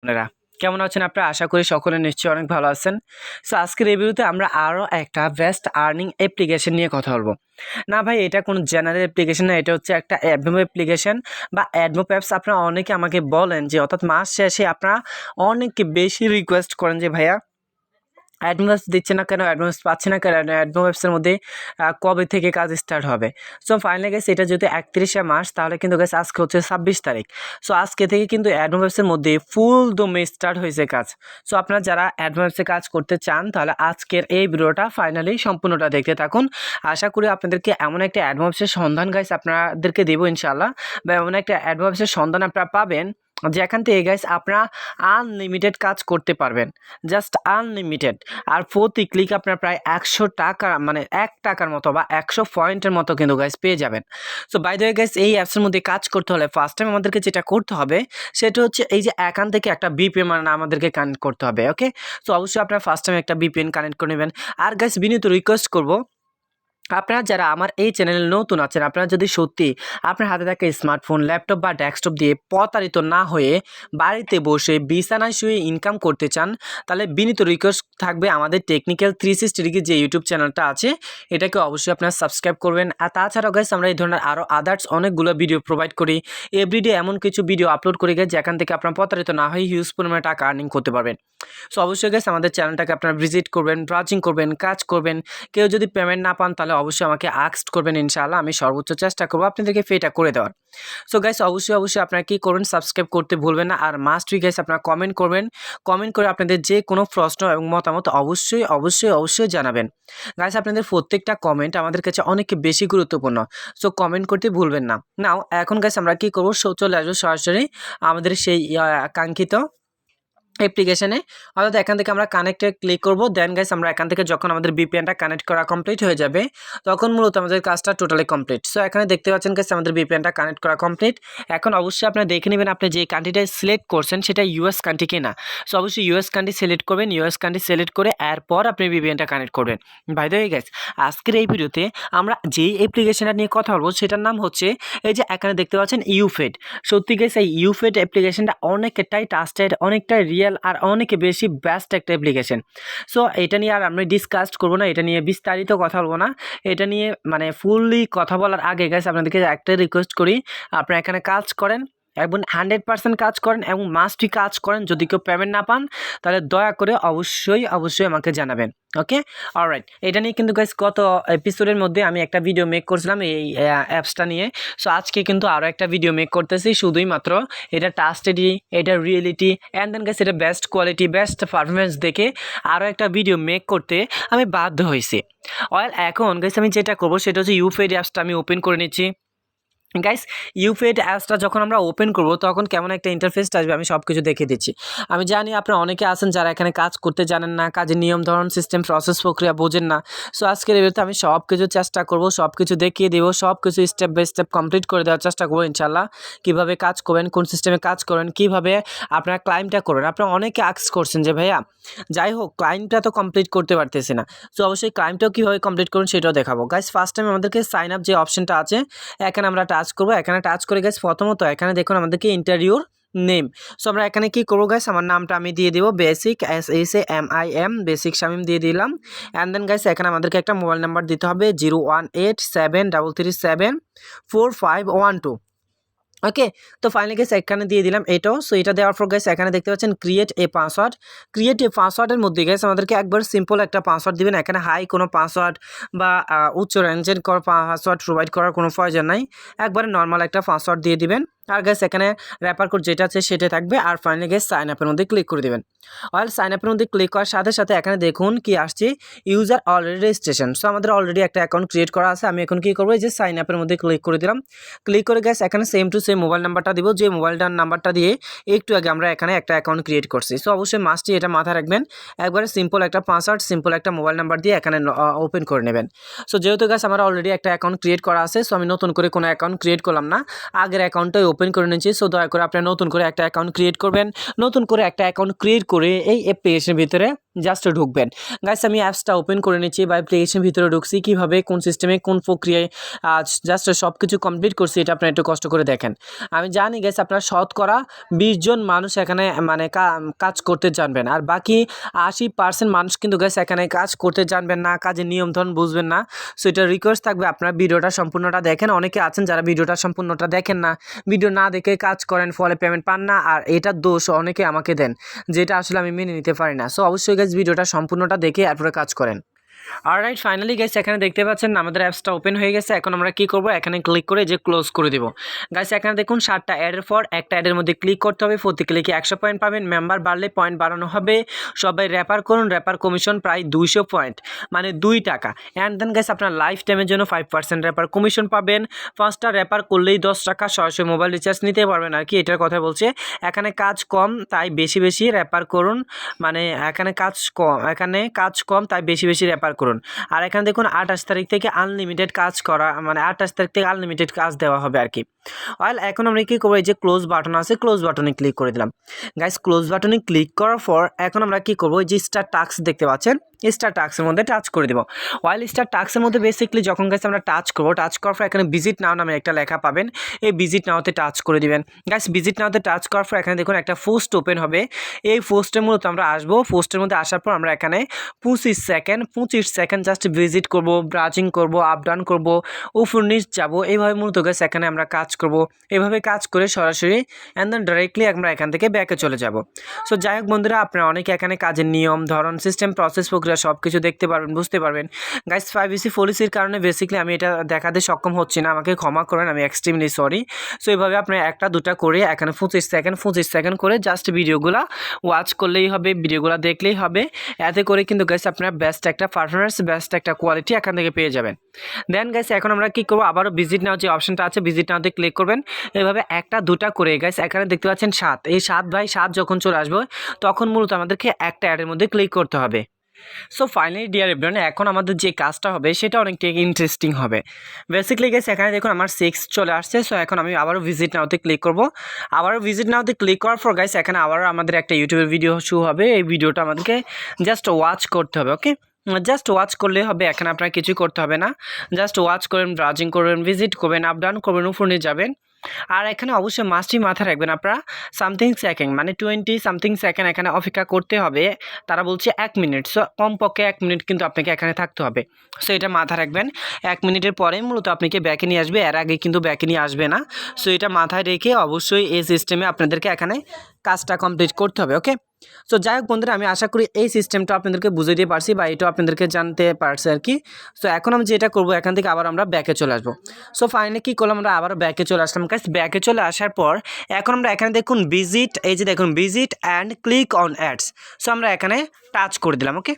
আপনারা কেমন আছেন? আপনারা আশা করি সকলে নিশ্চয়ই অনেক ভালো আছেন। সো আজকের রিভিউতে আমরা আরও একটা বেস্ট আর্নিং অ্যাপ্লিকেশন নিয়ে কথা বলবো। না ভাই, এটা কোনো জেনারেল অ্যাপ্লিকেশন না, এটা হচ্ছে একটা অ্যাডমোব অ্যাপ্লিকেশন বা অ্যাডমোব অ্যাপস। আপনারা অনেকে আমাকে বলেন যে অর্থাৎ মাস শেষে আপনারা অনেক বেশি রিকোয়েস্ট করেন যে ভাইয়া অ্যাডভান্স দিচ্ছে না কেন, অ্যাডভান্স পাচ্ছে না কেন, অ্যাডমোব অ্যাপসের মধ্যে কবে থেকে কাজ স্টার্ট হবে। সো ফাইনালি গেছে এটা যদি 31শে মার্চ, তাহলে কিন্তু গেছে আজকে হচ্ছে 26 তারিখ। সো আজকে থেকে কিন্তু অ্যাডমোব অ্যাপসের মধ্যে ফুল দমে স্টার্ট হয়েছে কাজ। সো আপনারা যারা অ্যাডমোব অ্যাপসে কাজ করতে চান, তাহলে আজকের এই ভিডিওটা ফাইনালি সম্পূর্ণটা দেখতে থাকুন। আশা করি আপনাদেরকে এমন একটা অ্যাডমোব অ্যাপসের সন্ধান গাইস আপনাদেরকে দেবো ইনশাআল্লাহ, বা এমন একটা অ্যাডমোব অ্যাপসের সন্ধান আপনারা পাবেন যেখান থেকে গাইস আপনারা আনলিমিটেড কাজ করতে পারবেন, জাস্ট আনলিমিটেড। আর প্রতি ক্লিক আপনার প্রায় 100 টাকা, মানে 1 টাকার মতো বা 100 পয়েন্টের মতো কিন্তু গাইস পেয়ে যাবেন। So by the way guys, এই অ্যাপসের মধ্যে কাজ করতে হলে ফার্স্ট টাইম আমাদেরকে যেটা করতে হবে সেটা হচ্ছে এই যে এখান থেকে একটা বিপিএন মানে আমাদেরকে কানেক্ট করতে হবে। ওকে, সো অবশ্যই আপনারা ফার্স্ট টাইম একটা বিপিএন কানেক্ট করে নেবেন। আর গাইস বিনীত রিকোয়েস্ট করবো, আপনারা যারা আমার এই চ্যানেলে নতুন আছেন, আপনারা যদি সত্যি আপনার হাতে থাকা স্মার্টফোন, ল্যাপটপ বা ডেস্কটপ দিয়ে প্রতারিত না হয়ে বাড়িতে বসে বিছানায় শুয়ে ইনকাম করতে চান, তাহলে বিনীত রিকোয়েস্ট থাকবে আমাদের টেকনিক্যাল 360 ডিগ্রি যে ইউটিউব চ্যানেলটা আছে, এটাকে অবশ্যই আপনারা সাবস্ক্রাইব করবেন। আর তাছাড়াও গাইস আমরা এই ধরনের আরও আদার্স অনেকগুলো ভিডিও প্রোভাইড করি, এভরিডে এমন কিছু ভিডিও আপলোড করি গাইস যেখান থেকে আপনারা প্রতারিত না হয়ে হিউজ পরিমাণে টাকা আর্নিং করতে পারবেন। সো অবশ্যই গাইস আমাদের চ্যানেলটাকে আপনারা ভিজিট করবেন, ব্রাউজিং করবেন, কাজ করবেন। কেউ যদি পেমেন্ট না পান তাহলে অবশ্যই আমাকে আস্ক করবেন, ইনশাআল্লাহ আমি সর্বোচ্চ চেষ্টা করবো আপনাদেরকে পেটা করে দেওয়ার। সো গাইস অবশ্যই আপনারা কি করবেন, সাবস্ক্রাইব করতে ভুলবেন না। আর মাস্ট বি গাইস আপনারা কমেন্ট করবেন, কমেন্ট করে আপনাদের যে কোনো প্রশ্ন এবং মতামত অবশ্যই জানাবেন। গাইস আপনাদের প্রত্যেকটা কমেন্ট আমাদের কাছে অনেক বেশি গুরুত্বপূর্ণ, সো কমেন্ট করতে ভুলবেন না। নাও এখন গাইস আমরা কি করবো, চলে আসবো সরাসরি আমাদের সেই কাঙ্ক্ষিত অ্যাপ্লিকেশনে। অর্থাৎ এখান থেকে আমরা কানেক্টে ক্লিক করব। দেন গাইস আমরা এখান থেকে যখন আমাদের বিপিএনটা কানেক্ট করা কমপ্লিট হয়ে যাবে, তখন মূলত আমাদের কাজটা টোটালি কমপ্লিট। সো এখানে দেখতে পাচ্ছেন গাইস আমাদের বিপিএনটা কানেক্ট করা কমপ্লিট। এখন অবশ্যই আপনারা দেখে নেবেন আপনি যে কান্ট্রিটা সিলেক্ট করছেন সেটা ইউএস কান্ট্রি কিনা। সো অবশ্যই ইউএস কান্ট্রি সিলেক্ট করবেন, ইউএস কান্ট্রি সিলেক্ট করে এরপর আপনি বিপিএনটা কানেক্ট করবেন। বাই দ্য ওয়ে গাইস, আজকের এই ভিডিওতে আমরা যেই অ্যাপ্লিকেশনটা নিয়ে কথা বলবো সেটার নাম হচ্ছে এই যে এখানে দেখতে পাচ্ছেন ইউফেড। সত্যি গাইস এই ইউফেড অ্যাপ্লিকেশনটা অনেকটাই ট্রাস্টেড, অনেকটাই রিয়েল আর অনেক বেশি বেস্ট একটা অ্যাপ্লিকেশন। সো এটা নিয়ে আর আমরা ডিসকাস করবো না, এটা নিয়ে বিস্তারিত কথা বলবো না। এটা নিয়ে মানে ফুললি কথা বলার আগে গাইস আপনাদেরকে একটা রিকোয়েস্ট করি, আপনারা এখানে কাজ করেন এবং 100% কাজ করেন এবং মাস্টই কাজ করেন। যদি কেউ পেমেন্ট না পান তাহলে দয়া করে অবশ্যই আমাকে জানাবেন। ওকে, অলরাইট। এটা নিয়ে কিন্তু গাইস গত এপিসোডের মধ্যে আমি একটা ভিডিও মেক করছিলাম এই অ্যাপসটা নিয়ে। সো আজকে কিন্তু আরও একটা ভিডিও মেক করতেছি শুধুই মাত্র এটা ট্রাস্টেডই, এটা রিয়েলিটি অ্যান্ড দেন গাইস এটা বেস্ট কোয়ালিটি, বেস্ট পারফরমেন্স দেখে আরও একটা ভিডিও মেক করতে আমি বাধ্য হয়েছি। এখন গাইস আমি যেটা করবো সেটা হচ্ছে ইউফেড অ্যাপসটা আমি ওপেন করে নিচ্ছি। গাইস ইউফেড অ্যাপসটা যখন আমরা ওপেন করব তখন কেমন একটা ইন্টারফেসটা আসবে আমি সব কিছু দেখিয়ে দিচ্ছি। আমি জানি আপনারা অনেকে আছেন যারা এখানে কাজ করতে জানেন না, কাজের নিয়ম ধরন, সিস্টেম, প্রসেস, প্রক্রিয়া বোঝেন না। সো আজকের এই ভিডিওতে আমি সব কিছু চেষ্টা করব, সব কিছু দেখিয়ে দেবো, সব কিছু স্টেপ বাই স্টেপ কমপ্লিট করে দেওয়ার চেষ্টা করবো ইনশাল্লাহ। কীভাবে কাজ করবেন, কোন সিস্টেমে কাজ করেন, কীভাবে আপনারা ক্লাইমটা করবেন। আপনারা অনেকে আস্ক করছেন যে ভাইয়া যাই হোক ক্লাইমটা তো কমপ্লিট করতে পারতেছি না, সো অবশ্যই ক্লাইমটাও কীভাবে কমপ্লিট করুন সেটাও দেখাবো। গাইস ফার্স্ট টাইম আমাদেরকে সাইন আপ যে অপশনটা আছে এখানে আমরা টাচ করবো। এখানে টাচ করে গাইস প্রথমত এখানে দেখুন আমাদেরকে ইন্টারভিউর নেম। সো আমরা এখানে কি করবো গাইস, আমার নামটা আমি দিয়ে দিব বেসিক, SAMIM, বেসিক শামিম দিয়ে দিলাম। অ্যান্ড দেন গাইস এখানে আমাদেরকে একটা মোবাইল নাম্বার দিতে হবে 01873374512। ওকে, তো ফাইনালি গাইস এখানে দিয়ে দিলাম এটাও। সো এটা দেওয়ার পর গাইস এখানে দেখতে পাচ্ছেন create a password. Create a পাসওয়ার্ডের মধ্যে গাইস আমাদেরকে একবার সিম্পল একটা পাসওয়ার্ড দিবেন। এখানে হাই কোনো পাসওয়ার্ড বা উচ্চ রেঞ্জের পাসওয়ার্ড প্রোভাইড করার কোনো প্রয়োজন নাই, একবারে নর্মাল একটা পাসওয়ার্ড দিয়ে দিবেন। আর গাইস এখানে র্যাপার কোড যেটা আছে সেটা থাকবে। আর ফাইনালি গাইস সাইন আপের মধ্যে ক্লিক করে দেবেন। সাইন আপের মধ্যে ক্লিক করার সাথে সাথে এখানে দেখুন কি আসছে, ইউজার অলরেডি রেজিস্ট্রেশন। সো আমাদের অলরেডি একটা অ্যাকাউন্ট ক্রিয়েট করা আছে। আমি এখন কি করবো, এই যে সাইন আপের মধ্যে ক্লিক করে দিলাম। ক্লিক করে গাইস এখানে সেম টু সেম মোবাইল নাম্বারটা দিব, যে মোবাইলটার নাম্বারটা দিয়ে একটু আগে আমরা এখানে একটা অ্যাকাউন্ট ক্রিয়েট করছি। সো অবশ্যই মাস্টই এটা মাথায় রাখবেন, একবারে সিম্পল একটা পাসওয়ার্ড, সিম্পল একটা মোবাইল নাম্বার দিয়ে এখানে ওপেন করে নেবেন। সো যেহেতু গাইস আমার অলরেডি একটা অ্যাকাউন্ট ক্রিয়েট করা আছে, সো আমি নতুন করে কোনো অ্যাকাউন্ট ক্রিয়েট করলাম না, আগের অ্যাকাউন্টটাই ওপেন করে নিচ্ছি। সো দয়া করে আপনারা নতুন করে একটা অ্যাকাউন্ট ক্রিয়েট করবেন। নতুন করে একটা অ্যাকাউন্ট ক্রিয়েট করে এই অ্যাপ্লিকেশনের ভিতরে জাস্ট ঢুকবেন। গাইস আমি অ্যাপসটা ওপেন করে নিচ্ছি বা অ্যাপ্লিকেশন ভিতরে ঢুকছি, কীভাবে কোন সিস্টেমে কোন প্রক্রিয়ায় জাস্ট সব কিছু কমপ্লিট করছি, এটা আপনারা একটু কষ্ট করে দেখেন। আমি জানি গাইস আপনারা শতকরা 20 জন মানুষ এখানে মানে কাজ করতে জানবেন, আর বাকি 80% মানুষ কিন্তু গাইস এখানে কাজ করতে জানবেন না, কাজের নিয়ম ধরন বুঝবেন না। সো এটা রিকোয়েস্ট থাকবে আপনারা ভিডিওটা সম্পূর্ণটা দেখেন। অনেকে আছেন যারা ভিডিওটা সম্পূর্ণটা দেখেন না, ভিডিও না দেখে কাজ করেন, ফলে পেমেন্ট পান না, আর এটার দোষ অনেকে আমাকে দেন, যেটা আসলে আমি মেনে নিতে পারি না। সো অবশ্যই গাইস ভিডিওটা সম্পূর্ণটা দেখে এরপরে কাজ করেন। অলরাইট, ফাইনালি গাইস এখানে দেখতে পাচ্ছেন আমাদের অ্যাপসটা ওপেন হয়ে গেছে। এখন আমরা কি করব, এখানে ক্লিক করে যে ক্লোজ করে দেব। গাইস এখানে দেখুন 7টা অ্যাডের পর একটা অ্যাডের মধ্যে ক্লিক করতে হবে, প্রতি ক্লিকে 100 পয়েন্ট পাবেন। মেম্বার বাড়লে পয়েন্ট বাড়ানো হবে। সবাই রেফার করুন, রেফার কমিশন প্রায় 200 পয়েন্ট মানে 2 টাকা। অ্যান্ড দেন গাইস আপনার লাইফ টাইমের জন্য 5% রেফার কমিশন পাবেন। 5টা রেফার করলেই 10 টাকা সরাসরি মোবাইল রিচার্জ নিতে পারবেন আর কি, এটার কথা বলছে। এখানে কাজ কম তাই বেশি বেশি রেফার করুন, মানে এখানে কাজ কম তাই বেশি বেশি রেফার করুন। আর এখানে দেখুন 28 তারিখ থেকে আনলিমিটেড কাজ করা, মানে 28 তারিখ থেকে আনলিমিটেড কাজ দেওয়া হবে আর কি। এখন আমরা কি করবো, এই যে ক্লোজ বাটন আছে, ক্লোজ বাটনে ক্লিক করে দিলাম। গাইস ক্লোজ বাটনে ক্লিক করার পর এখন আমরা কি করবো, যে স্টার টাস্ক দেখতে পাচ্ছেন, স্টার টাস্কের মধ্যে টাচ করে দেবো। স্টার টাস্কের মধ্যে বেসিক্যালি যখন গাইস আমরা টাচ করবো, টাচ করার পর এখানে ভিজিট নাও নামে একটা লেখা পাবেন, এই ভিজিট নাওতে টাচ করে দিবেন। গাইস ভিজিট নাওতে টাচ করার পর এখানে দেখুন একটা পোস্ট ওপেন হবে। এই পোস্টের মূলত আমরা আসবো, পোস্টের মধ্যে আসার পর আমরা এখানে 25 সেকেন্ড জাস্ট ভিজিট করবো, ব্রাউজিং করবো, আপ ডাউন করবো, উপর নিচ যাবো, এইভাবে মূলত গাইস এখানে আমরা কাজ করবো। এভাবে কাজ করে সরাসরি অ্যান্ড দেন ডাইরেক্টলি আমরা এখান থেকে ব্যাকে চলে যাব। সো যাই হোক বন্ধুরা, আপনারা অনেকে এখানে কাজের নিয়ম ধরন সিস্টেম প্রসেস প্রক্রিয়া সব কিছু দেখতে পারবেন, বুঝতে পারবেন। গাইস প্রাইভেসি পলিসির কারণে বেসিক্যালি আমি এটা দেখাতে সক্ষম হচ্ছি না, আমাকে ক্ষমা করেন, আমি এক্সট্রিমলি সরি। সো এইভাবে আপনারা একটা দুটা করে এখানে 25 সেকেন্ড করে জাস্ট ভিডিওগুলো ওয়াচ করলেই হবে, ভিডিওগুলো দেখলেই হবে। এতে করে কিন্তু গাইস আপনারা বেস্ট একটা পারফরমেন্স, বেস্ট একটা কোয়ালিটি এখান থেকে পেয়ে যাবেন। দেন গাইস এখন আমরা কি করবো, আবারও ভিজিট নাও যে অপশনটা আছে, ভিজিট নাওতে ক্লিক করবেন। এভাবে একটা দুটা করে গাইস এখানে দেখতে পাচ্ছেন 7, এই 7/7 যখন চলে আসবে তখন মূলত আমাদেরকে একটা অ্যাডের মধ্যে ক্লিক করতে হবে। সো ফাইনালি ডিয়ার এভরিওয়ান, এখন আমাদের যে কাজটা হবে সেটা অনেকটা ইন্টারেস্টিং হবে। বেসিক্যালি গাইস এখানে দেখুন আমার 6 চলে আসছে। সো এখন আমি আবারও ভিজিট নাওতে ক্লিক করব। আবারও ভিজিট নাওতে ক্লিক করার পর গাইস এখানে আবারও আমাদের একটা ইউটিউবের ভিডিও শো হবে। এই ভিডিওটা আমাদেরকে জাস্ট ওয়াচ করতে হবে, ওকে। জাস্ট ওয়াচ করলে হবে, এখানে আপনার কিছু করতে হবে না। জাস্ট ওয়াচ করবেন, ব্রাউজিং করবেন, ভিজিট করবেন, আপ ডাউন করবেন, উপর নিয়ে যাবেন। আর এখানে অবশ্যই মাস্টই মাথায় রাখবেন আপনারা সামথিং সেকেন্ড মানে 20 সামথিং সেকেন্ড এখানে অপেক্ষা করতে হবে। তারা বলছে 1 মিনিট, সো কমপক্ষে 1 মিনিট কিন্তু আপনাকে এখানে থাকতে হবে। সো এটা মাথায় রাখবেন, 1 মিনিটের পরেই মূলত আপনাকে ব্যাকে নিয়ে আসবে, এর আগে কিন্তু ব্যাকে নিয়ে আসবে না। সো এটা মাথায় রেখে অবশ্যই এই সিস্টেমে আপনাদেরকে এখানে কাজটা কমপ্লিট করতে হবে, ওকে। সো যাই হোক বন্ধুরা, আমি আশা করি এই সিস্টেমটা আপনাদেরকে বুঝিয়ে দিয়ে পারছি বা এটাও আপনাদেরকে জানতে পারছি আর কি। সো এখন আমি যেটা করবো, এখান থেকে আবার আমরা ব্যাকে চলে আসবো। সো ফাইনালি কী করলাম, আমরা আবার ব্যাকে চলে আসলাম। গাইস ব্যাকে চলে আসার পর এখন আমরা এখানে দেখুন ভিজিট, এই যে দেখুন visit and click on ads. So আমরা এখানে টাচ করে দিলাম, ওকে।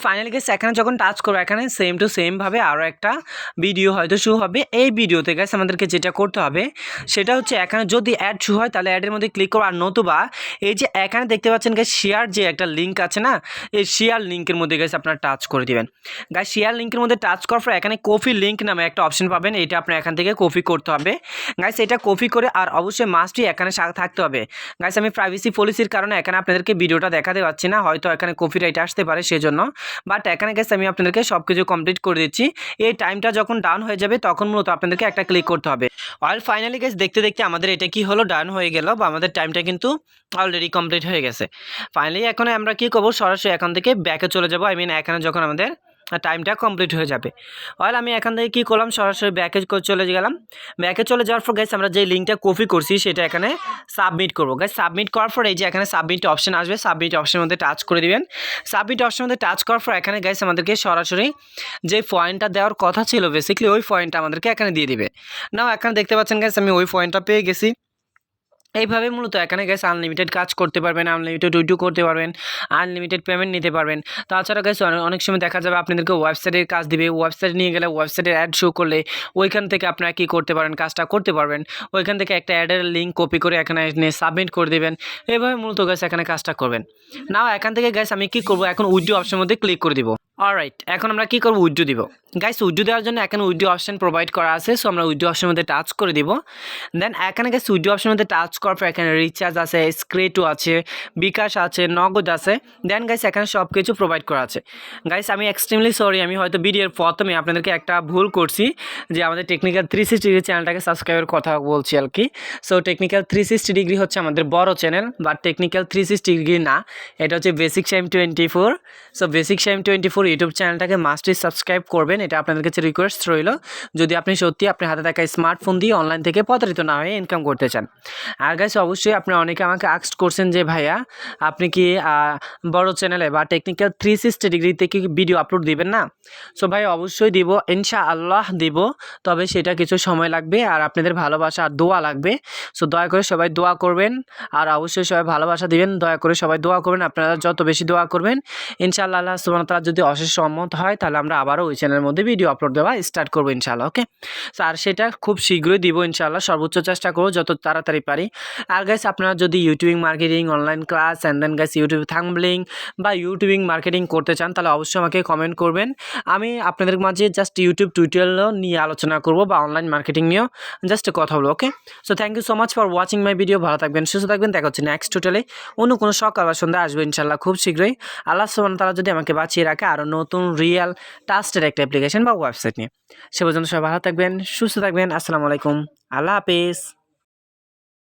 ফাইনালি গাইস এখানে যখন টাচ করবো, এখানে সেম টু সেমভাবে আরও একটা ভিডিও হয়তো শো হবে। এই ভিডিওতে গাইস আমাদেরকে যেটা করতে হবে সেটা হচ্ছে, এখানে যদি অ্যাড শো হয় তাহলে অ্যাডের মধ্যে ক্লিক করবো, আর নতুবা এই যে এখানে দেখতে পাচ্ছেন গাইস শেয়ার যে একটা লিঙ্ক আছে না, এই শেয়ার লিঙ্কের মধ্যে গাইস আপনারা টাচ করে দেবেন। গাইস শেয়ার লিঙ্কের মধ্যে টাচ করার পর এখানে কপি লিঙ্ক নামে একটা অপশন পাবেন, এটা আপনার এখান থেকে কপি করতে হবে। গাইস এটা কপি করে আর অবশ্যই মাস্টই এখানে থাকতে হবে। গাইস আমি প্রাইভেসি পলিসির কারণে এখানে আপনাদেরকে ভিডিওটা দেখাতে পাচ্ছি না, হয়তো এখানে কপিরাইট আসতে পারে সেজন্য, বাট এখানে গাইস আমি আপনাদেরকে সব কিছু কমপ্লিট করে দিচ্ছি। এই টাইমটা যখন ডাউন হয়ে যাবে তখন মূলত আপনাদেরকে একটা ক্লিক করতে হবে। ফাইনালি গাইস দেখতে দেখতে আমাদের এটা কি হলো, ডাউন হয়ে গেল বা আমাদের টাইমটা কিন্তু অলরেডি কমপ্লিট হয়ে গেছে। ফাইনালি এখন আমরা কি করবো, সরাসরি এখান থেকে ব্যাকে চলে যাবো। এখানে যখন আমাদের টাইমটা কমপ্লিট হয়ে যাবে, আমি এখান থেকে কী করলাম, সরাসরি ব্যাকে চলে গেলাম। ব্যাকে চলে যাওয়ার পর গাইস আমরা যে লিঙ্কটা কপি করছি সেটা এখানে সাবমিট করবো। গাইস সাবমিট করার পর এই যে এখানে সাবমিট অপশন আসবে, সাবমিট অপশনের মধ্যে টাচ করে দিবেন। সাবমিট অপশনের মধ্যে টাচ করার পর এখানে গাইস আমাদেরকে সরাসরি যে পয়েন্টটা দেওয়ার কথা ছিল বেসিক্যালি ওই পয়েন্টটা আমাদেরকে এখানে দিয়ে দিবে। নাও এখানে দেখতে পাচ্ছেন গাইস আমি ওই পয়েন্টটা পেয়ে গেছি। এইভাবে মূলত এখানে গাইস আনলিমিটেড কাজ করতে পারবেন, আনলিমিটেড উইড্রো করতে পারবেন, আনলিমিটেড পেমেন্ট নিতে পারবেন। তাছাড়া গাইস অনেক সময় দেখা যাবে আপনাদেরকে ওয়েবসাইটের কাজ দিবে, ওয়েবসাইট নিয়ে গেলে ওয়েবসাইটের অ্যাড শো করলে ওইখান থেকে আপনারা কী করতে পারেন, কাজটা করতে পারবেন। ওইখান থেকে একটা অ্যাডের লিঙ্ক কপি করে এখানে সাবমিট করে দেবেন। এইভাবে মূলত গাইস এখানে কাজটা করবেন। নাও এখান থেকে গাইস আমি কী করবো, এখন উইড্রো অপশনের মধ্যে ক্লিক করে দিব। অলরাইট, এখন আমরা কি করব, উইথড্র দিব। গাইস উইথড্র দেওয়ার জন্য এখানে উইথড্র অপশন প্রোভাইড করা আছে, সো আমরা উইথড্র অপশনের মধ্যে টাচ করে দিব। দেন এখানে গাইস উইথড্র অপশনের মধ্যে টাচ করার পর এখানে রিচার্জ আছে, স্ক্রেটও আছে, বিকাশ আছে, নগদ আছে। দেন গাইস এখানে সব কিছু প্রোভাইড করা আছে। গাইস আমি এক্সট্রিমলি সরি, আমি হয়তো ভিডিওর প্রথমে আপনাদেরকে একটা ভুল করছি, যে আমাদের টেকনিক্যাল 360 ডিগ্রি চ্যানেলটাকে সাবস্ক্রাইবের কথা বলছি আর কি। সো টেকনিক্যাল 360 ডিগ্রি হচ্ছে আমাদের বড় চ্যানেল, বা টেকনিক্যাল 360 ডিগ্রি না, এটা হচ্ছে basic Shamim 24। So basic Shamim 24 YouTube চ্যানেলটাকে মাস্টলি সাবস্ক্রাইব করবেন, এটা আপনাদের কাছে রিকোয়েস্ট রইল, যদি আপনি সত্যি আপনার হাতে থাকা স্মার্টফোন দিয়ে অনলাইন থেকে প্রতারিত না হয়ে ইনকাম করতে চান। আর গাইস অবশ্যই আপনারা অনেকে আমাকে আস্ক করছেন যে ভাইয়া আপনি কি বড় চ্যানেলে বা টেকনিক্যাল 360 ডিগ্রিতে কি ভিডিও আপলোড দিবেন না? সো ভাই অবশ্যই দিব, ইনশাআল্লাহ দিব, তবে সেটা কিছু সময় লাগবে আর আপনাদের ভালোবাসা আর দোয়া লাগবে। সো দয়া করে সবাই দোয়া করবেন, আর অবশ্যই সবাই ভালোবাসা দিবেন, দয়া করে সবাই দোয়া করবেন। আপনারা যত বেশি দোয়া করবেন ইনশাআল্লাহ আল্লাহ সুবহানাহু ওয়া তাআলা যদি অশেষ সম্মত হয়, তাহলে আমরা আবারও ওই চ্যানেলের মধ্যে ভিডিও আপলোড দেওয়া স্টার্ট করবো ইনশাআল্লাহ। ওকে, সো আর সেটা খুব শীঘ্রই দিব ইনশাআল্লাহ, সর্বোচ্চ চেষ্টা করবো যত তাড়াতাড়ি পারি। আর গাইস আপনারা যদি YouTubing marketing, online class and then guys YouTube thumbnail বা ইউটিউবিং মার্কেটিং করতে চান, তাহলে অবশ্যই আমাকে কমেন্ট করবেন। আমি আপনাদের মাঝে জাস্ট ইউটিউব টিউটোরিয়াল নিয়ে আলোচনা করব, বা অনলাইন মার্কেটিং নিয়েও জাস্ট কথা বলবো। Okay, so thank you so much for watching my video. ভালো থাকবেন, সুস্থ থাকবেন, দেখা হচ্ছে নেক্সট টিউটোরিয়ালে। অন্য কোনো সকাল বা সন্ধ্যা আসবে ইনশাআল্লাহ খুব শীঘ্রই, আল্লাহ সুবহানাহু ওয়া তাআলা যদি আমাকে বাঁচিয়ে রাখে, আরও নতুন রিয়েল ট্রাস্টেড একটা অ্যাপ্লিকেশন বা ওয়েবসাইট নিয়ে। সে পর্যন্ত সবাই ভালো থাকবেন, সুস্থ থাকবেন। আসসালামু আলাইকুম, আল্লাহ হাফেজ।